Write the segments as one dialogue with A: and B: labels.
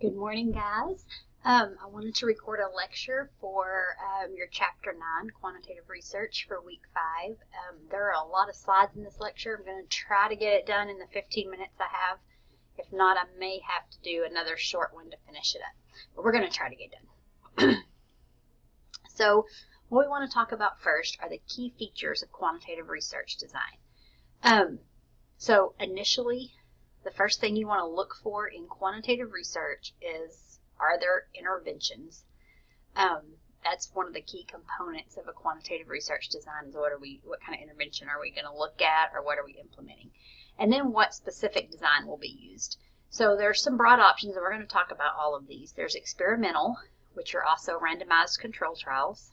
A: Good morning, guys. I wanted to record a lecture for your Chapter 9, Quantitative Research for Week 5. There are a lot of slides in this lecture. I'm going to try to get it done in the 15 minutes I have. If not, I may have to do another short one to finish it up. But we're going to try to get done. So what we want to talk about first are the key features of quantitative research design. So initially, the first thing you want to look for in quantitative research is, are there interventions? That's one of the key components of a quantitative research design is what kind of intervention are we going to look at, or what are we implementing? And then what specific design will be used. So there's some broad options, and we're going to talk about all of these. There's experimental, which are also randomized control trials.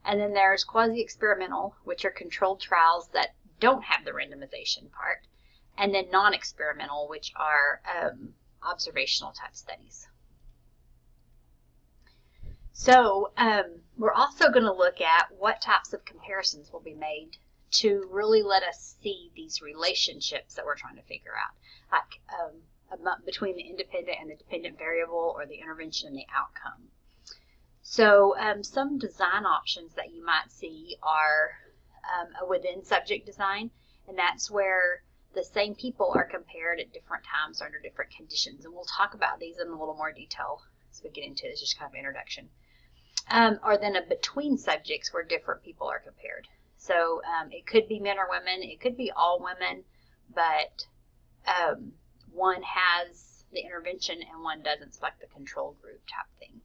A: And then there's quasi-experimental, which are controlled trials that don't have the randomization part. And then non-experimental, which are observational type studies. So we're also going to look at what types of comparisons will be made to really let us see these relationships that we're trying to figure out, like between the independent and the dependent variable, or the intervention and the outcome. So some design options that you might see are a within subject design, and that's where the same people are compared at different times under different conditions. And we'll talk about these in a little more detail as we get into this, just kind of introduction. Or then a between subjects where different people are compared. So it could be men or women, it could be all women, but one has the intervention and one doesn't, it's like the control group type thing.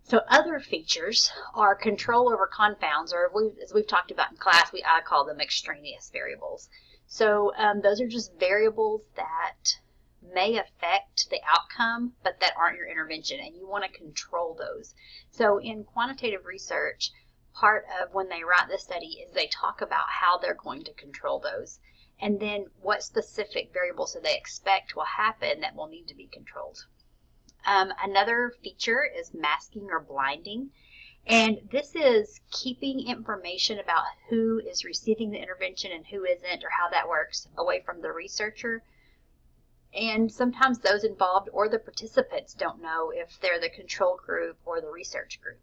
A: So other features are control over confounds, or as we've talked about in class, I call them extraneous variables. So those are just variables that may affect the outcome, but that aren't your intervention, and you want to control those. So in quantitative research, part of when they write the study is they talk about how they're going to control those, and then what specific variables do they expect will happen that will need to be controlled. Another feature is masking or blinding, and this is keeping information about who is receiving the intervention and who isn't, or how that works, away from the researcher. And sometimes those involved or the participants don't know if they're the control group or the research group.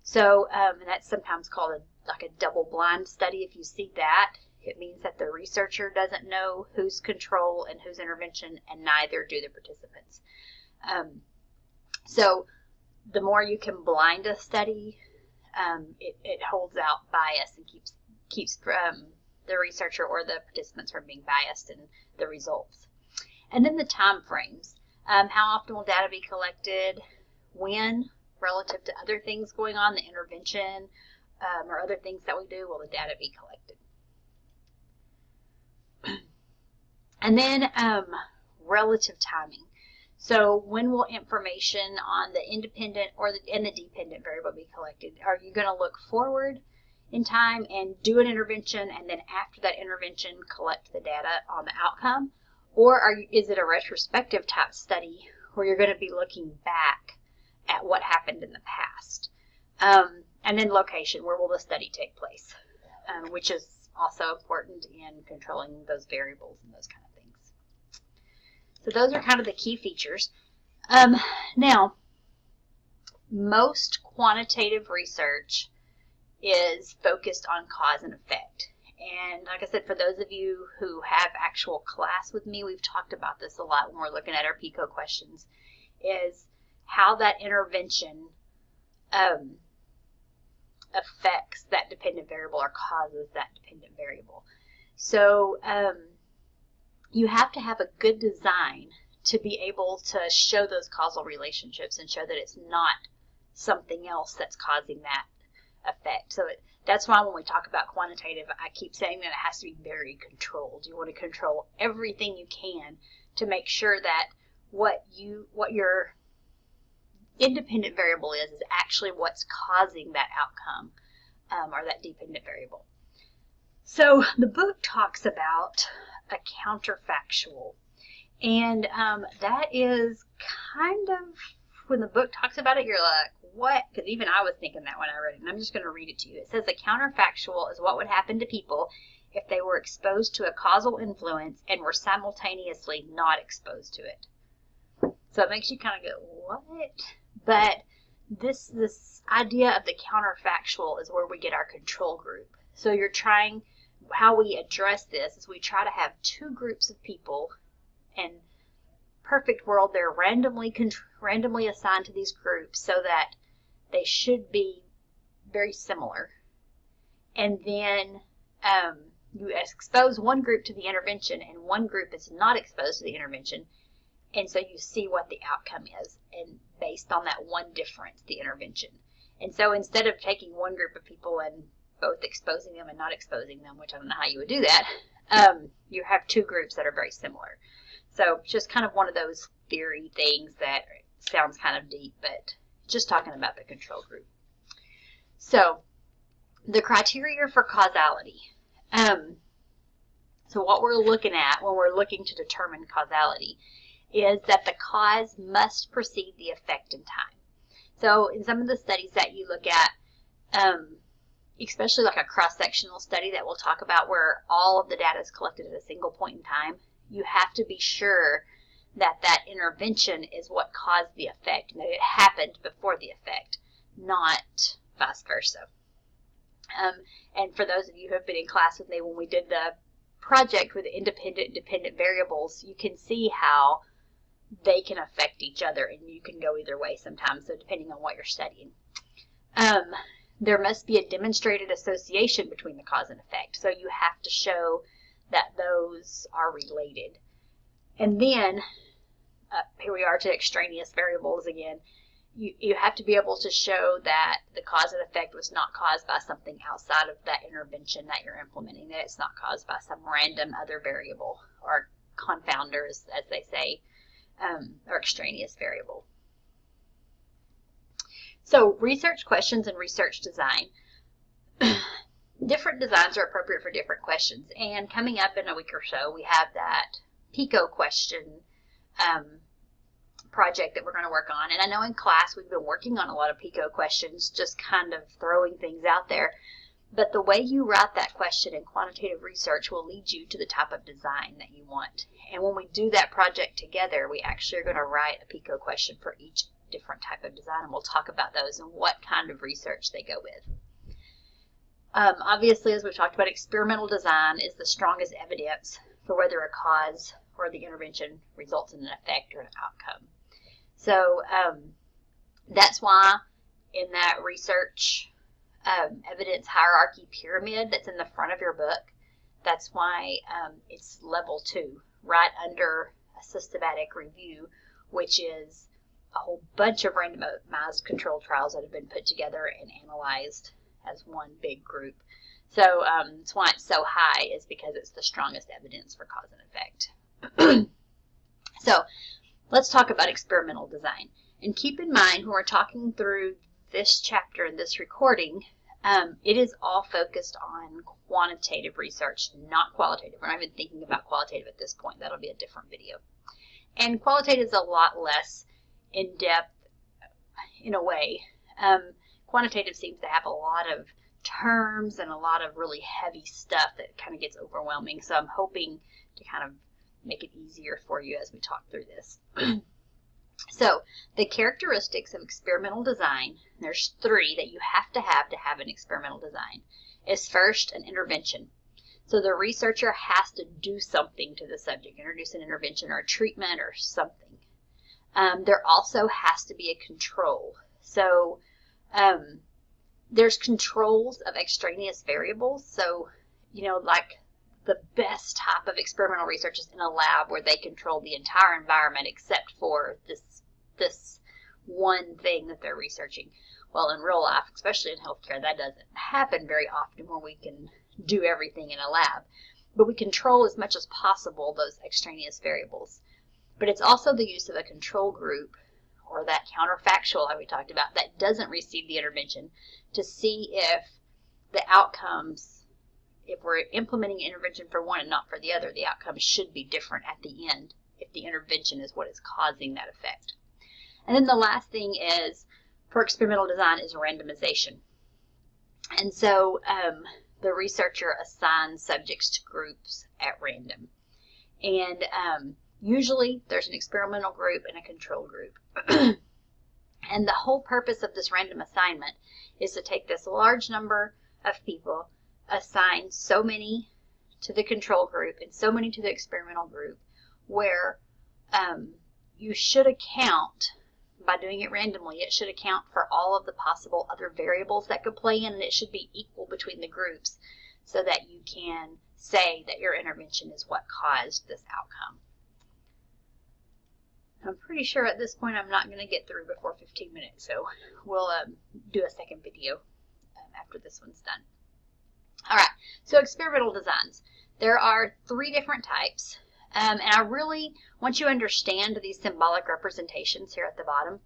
A: So and that's sometimes called like a double-blind study. If you see that, it means that the researcher doesn't know who's control and who's intervention, and neither do the participants. So the more you can blind a study, it holds out bias and keeps the researcher or the participants from being biased in the results. And then the time frames. How often will data be collected? When, relative to other things going on, the intervention or other things that we do, will the data be collected? And then relative timing. So when will information on the independent and the dependent variable be collected? Are you going to look forward in time and do an intervention, and then after that intervention collect the data on the outcome? Or is it a retrospective type study where you're going to be looking back at what happened in the past? And then location, where will the study take place? Which is also important in controlling those variables and those kind of things. So those are kind of the key features. Now, most quantitative research is focused on cause and effect. And like I said, for those of you who have actual class with me, we've talked about this a lot when we're looking at our PICO questions, is how that intervention affects that dependent variable or causes that dependent variable. So you have to have a good design to be able to show those causal relationships and show that it's not something else that's causing that effect. So that's why when we talk about quantitative, I keep saying that it has to be very controlled. You want to control everything you can to make sure that what your independent variable is actually what's causing that outcome or that dependent variable. So the book talks about a counterfactual, and that is kind of, when the book talks about it, you're like, what? Because even I was thinking that when I read it, and I'm just going to read it to you. It says a counterfactual is what would happen to people if they were exposed to a causal influence and were simultaneously not exposed to it. So it makes you kind of go, what? But this idea of the counterfactual is where we get our control group. So how we address this is we try to have two groups of people, and perfect world, they're randomly assigned to these groups so that they should be very similar. And then you expose one group to the intervention and one group is not exposed to the intervention. And so you see what the outcome is, and based on that one difference, the intervention. And so instead of taking one group of people and both exposing them and not exposing them, which I don't know how you would do that, you have two groups that are very similar. So just kind of one of those theory things that sounds kind of deep, but just talking about the control group. So the criteria for causality. So what we're looking at when we're looking to determine causality is that the cause must precede the effect in time. So in some of the studies that you look at, especially like a cross-sectional study that we'll talk about where all of the data is collected at a single point in time, you have to be sure that that intervention is what caused the effect, and that it happened before the effect, not vice versa. And for those of you who have been in class with me when we did the project with independent and dependent variables, you can see how they can affect each other, and you can go either way sometimes, so depending on what you're studying. There must be a demonstrated association between the cause and effect, so you have to show that those are related. And then, here we are to extraneous variables again. You have to be able to show that the cause and effect was not caused by something outside of that intervention that you're implementing, that it's not caused by some random other variable or confounders, as they say, or extraneous variable. So research questions and research design. Different designs are appropriate for different questions, and coming up in a week or so we have that PICO question project that we're going to work on. And I know in class we've been working on a lot of PICO questions, just kind of throwing things out there. But the way you write that question in quantitative research will lead you to the type of design that you want. And when we do that project together, we actually are going to write a PICO question for each different type of design, and we'll talk about those and what kind of research they go with. Obviously, as we've talked about, experimental design is the strongest evidence for whether a cause or the intervention results in an effect or an outcome. So that's why in that research evidence hierarchy pyramid that's in the front of your book, that's why it's level 2, right under a systematic review, which is a whole bunch of randomized controlled trials that have been put together and analyzed as one big group. So that's why it's so high, is because it's the strongest evidence for cause and effect. So let's talk about experimental design. And keep in mind, when we're talking through this chapter in this recording, it is all focused on quantitative research, not qualitative. We're not even thinking about qualitative at this point. That'll be a different video. And qualitative is a lot less in-depth in a way. Quantitative seems to have a lot of terms and a lot of really heavy stuff that kind of gets overwhelming. So I'm hoping to kind of make it easier for you as we talk through this. So the characteristics of experimental design, there's 3 that you have to have an experimental design, is first an intervention. So the researcher has to do something to the subject, introduce an intervention or a treatment or something. There also has to be a control. So there's controls of extraneous variables. So, you know, like the best type of experimental research is in a lab where they control the entire environment except for this one thing that they're researching. Well, in real life, especially in healthcare, that doesn't happen very often where we can do everything in a lab. But we control as much as possible those extraneous variables. But it's also the use of a control group, or that counterfactual that we talked about, that doesn't receive the intervention, to see if the outcomes, if we're implementing an intervention for one and not for the other, the outcomes should be different at the end if the intervention is what is causing that effect. And then the last thing is, for experimental design, is randomization. And so the researcher assigns subjects to groups at random. And usually there's an experimental group and a control group. And the whole purpose of this random assignment is to take this large number of people, assign so many to the control group and so many to the experimental group, where you should account, by doing it randomly, it should account for all of the possible other variables that could play in, and it should be equal between the groups so that you can say that your intervention is what caused this outcome. I'm pretty sure at this point I'm not going to get through before 15 minutes, so we'll do a second video after this one's done. All right, so experimental designs. There are 3 different types, and I really want you to understand these symbolic representations here at the bottom.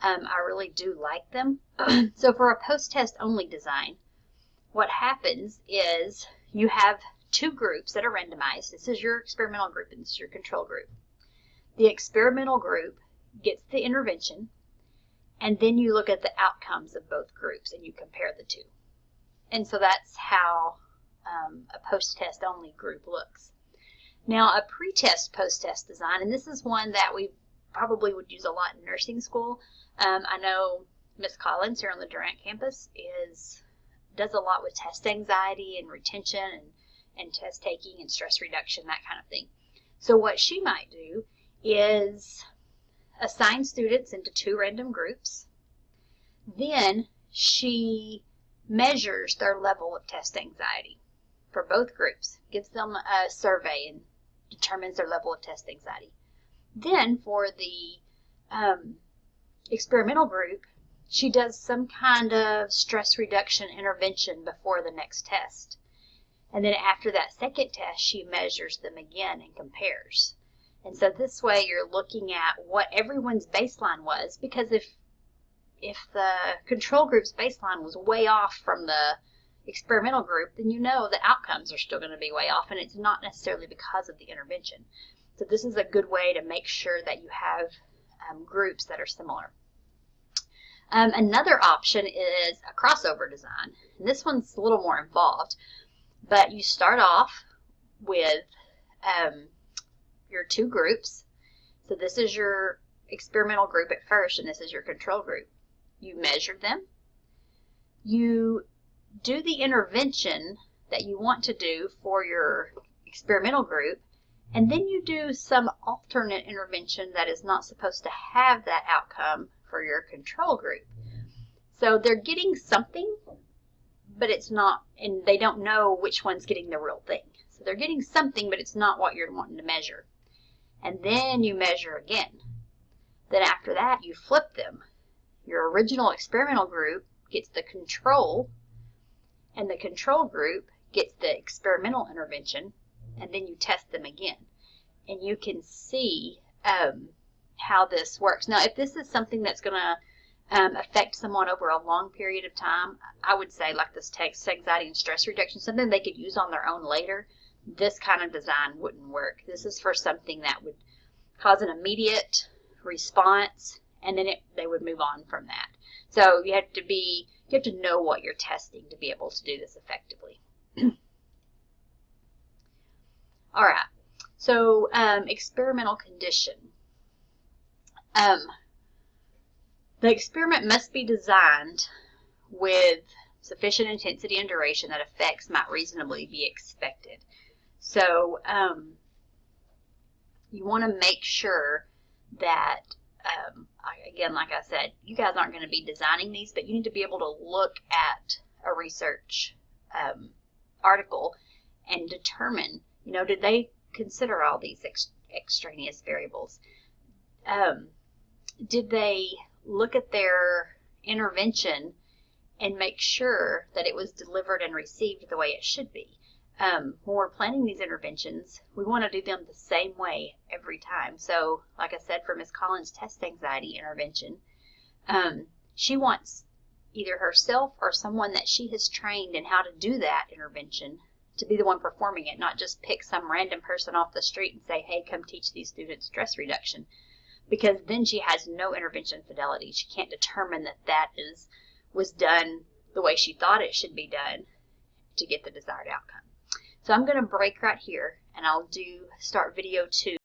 A: I really do like them. So for a post-test only design, what happens is you have 2 groups that are randomized. This is your experimental group and this is your control group. The experimental group gets the intervention, and then you look at the outcomes of both groups and you compare the 2. And so that's how a post-test only group looks. Now a pre-test post-test design, and this is one that we probably would use a lot in nursing school. I know Ms. Collins here on the Durant campus does a lot with test anxiety and retention and test taking and stress reduction, that kind of thing. So what she might do is assign students into 2 random groups. Then she measures their level of test anxiety for both groups, gives them a survey and determines their level of test anxiety. Then for the experimental group, she does some kind of stress reduction intervention before the next test. And then after that second test, she measures them again and compares. And so this way you're looking at what everyone's baseline was, because if the control group's baseline was way off from the experimental group, then you know the outcomes are still going to be way off, and it's not necessarily because of the intervention. So this is a good way to make sure that you have groups that are similar. Another option is a crossover design. And this one's a little more involved, but you start off with your 2 groups. So this is your experimental group at first, and this is your control group. You measure them. You do the intervention that you want to do for your experimental group, and then you do some alternate intervention that is not supposed to have that outcome for your control group. So they're getting something, but it's not, and they don't know which one's getting the real thing. So they're getting something, but it's not what you're wanting to measure. And then you measure again. Then after that, you flip them. Your original experimental group gets the control, and the control group gets the experimental intervention, and then you test them again. And you can see how this works. Now, if this is something that's going to affect someone over a long period of time, I would say like this test anxiety and stress reduction, something they could use on their own later, this kind of design wouldn't work. This is for something that would cause an immediate response, and then they would move on from that. So you have to know what you're testing to be able to do this effectively. All right. So experimental condition. The experiment must be designed with sufficient intensity and duration that effects might reasonably be expected. So you want to make sure that, again, like I said, you guys aren't going to be designing these, but you need to be able to look at a research article and determine, did they consider all these extraneous variables? Did they look at their intervention and make sure that it was delivered and received the way it should be? When we're planning these interventions, we want to do them the same way every time. So, like I said, for Ms. Collins' test anxiety intervention, she wants either herself or someone that she has trained in how to do that intervention to be the one performing it, not just pick some random person off the street and say, hey, come teach these students stress reduction. Because then she has no intervention fidelity. She can't determine that was done the way she thought it should be done. to get the desired outcome. So I'm going to break right here and I'll do start video 2